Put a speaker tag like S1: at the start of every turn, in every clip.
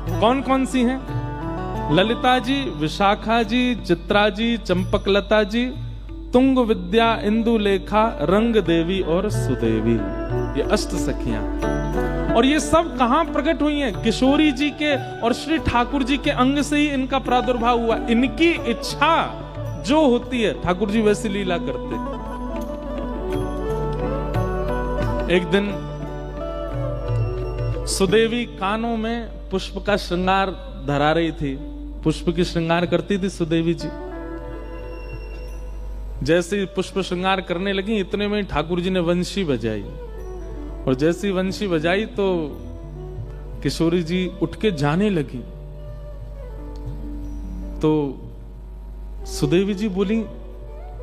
S1: कौन कौन सी हैं? ललिता जी, विशाखा जी, चित्रा जी, चंपकलता जी, तुंग विद्या, इंदुलेखा, रंग देवी और सुदेवी। ये अष्ट सखियां। और ये सब कहां प्रकट हुई हैं? किशोरी जी के और श्री ठाकुर जी के अंग से ही इनका प्रादुर्भाव हुआ। इनकी इच्छा जो होती है ठाकुर जी वैसी लीला करते। एक दिन सुदेवी कानों में पुष्प का श्रृंगार धरा रही थी। पुष्प की श्रृंगार करती थी सुदेवी जी। जैसे ही पुष्प श्रृंगार करने लगी, इतने में ठाकुर जी ने वंशी बजाई। और जैसी वंशी बजाई तो किशोरी जी उठ के जाने लगी। तो सुदेवी जी बोली,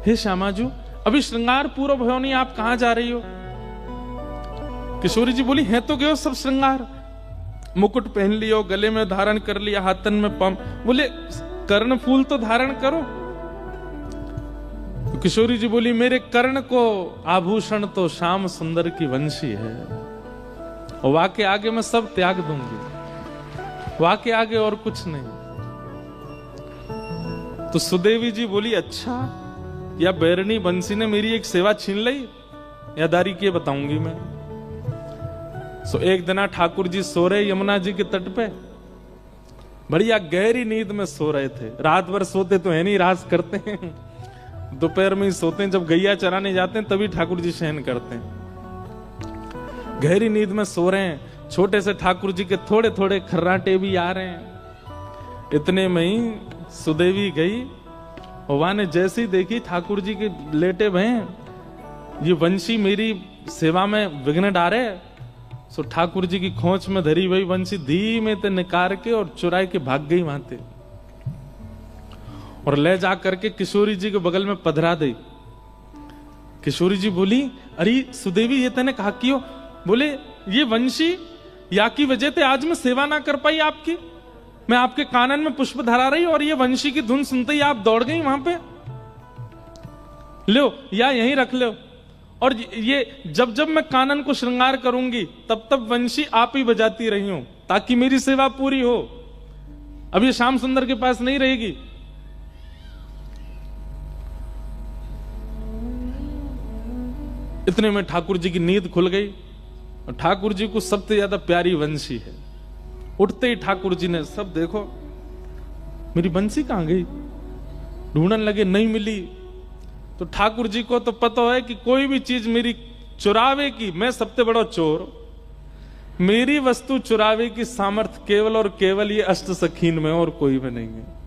S1: हे श्यामाजू, अभी श्रृंगार पूरा भयो नहीं, आप कहां जा रही हो? किशोरी जी बोली, है तो गयो सब श्रृंगार, मुकुट पहन लियो, गले में धारण कर लिया, हाथन में पम। बोले, कर्ण फूल तो धारण करो। तो किशोरी जी बोली, मेरे कर्ण को आभूषण तो श्याम सुंदर की वंशी है, और वाके आगे मैं सब त्याग दूंगी, वाके आगे और कुछ नहीं। तो सुदेवी जी बोली, अच्छा, या बैरनी बंसी ने मेरी एक सेवा छीन ली, या दारी के बताऊंगी मैं। सो एक दिन ठाकुर जी सो रहे यमुना जी के तट पे, बढ़िया गहरी नींद में सो रहे थे। रात भर सोते तो है नहीं, रास करते हैं, दोपहर में ही सोते हैं। जब गैया चराने जाते हैं तभी ठाकुर जी शयन करते हैं। गहरी नींद में सो रहे हैं। छोटे से ठाकुर जी के थोड़े थोड़े खर्राटे भी आ रहे हैं। इतने में ही सुदेवी गई, और वहां ने जैसे ही देखी ठाकुर जी के लेटे भय, ये वंशी मेरी सेवा में विघ्न डारे। सो ठाकुर जी की खोंच में धरी हुई वंशी धीमे ते निकार के और चुराए के भाग गई वहां ते, और ले जा करके किशोरी जी के बगल में पधरा दी। किशोरी जी बोली, अरे सुदेवी, ये तने कहा क्यों? बोले, ये वंशी या की वजह से आज मैं सेवा ना कर पाई आपकी। मैं आपके कानन में पुष्प धरा रही और ये वंशी की धुन सुनते ही आप दौड़ गई वहां पे। लो, या यहीं रख लो, और ये जब जब मैं कानन को श्रृंगार करूंगी तब तब वंशी आप ही बजाती रही हूं, ताकि मेरी सेवा पूरी हो। अब ये श्याम सुंदर के पास नहीं रहेगी। इतने में ठाकुर जी की नींद खुल गई, और ठाकुर जी को सबसे ज्यादा प्यारी वंशी है। उठते ही ठाकुर जी ने, सब देखो मेरी बंसी कहां गई, ढूंढने लगे, नहीं मिली। तो ठाकुर जी को तो पता है कि कोई भी चीज मेरी चुरावे की, मैं सबसे बड़ा चोर, मेरी वस्तु चुरावे की सामर्थ्य केवल और केवल ये अष्ट सखीन में, और कोई में नहीं है।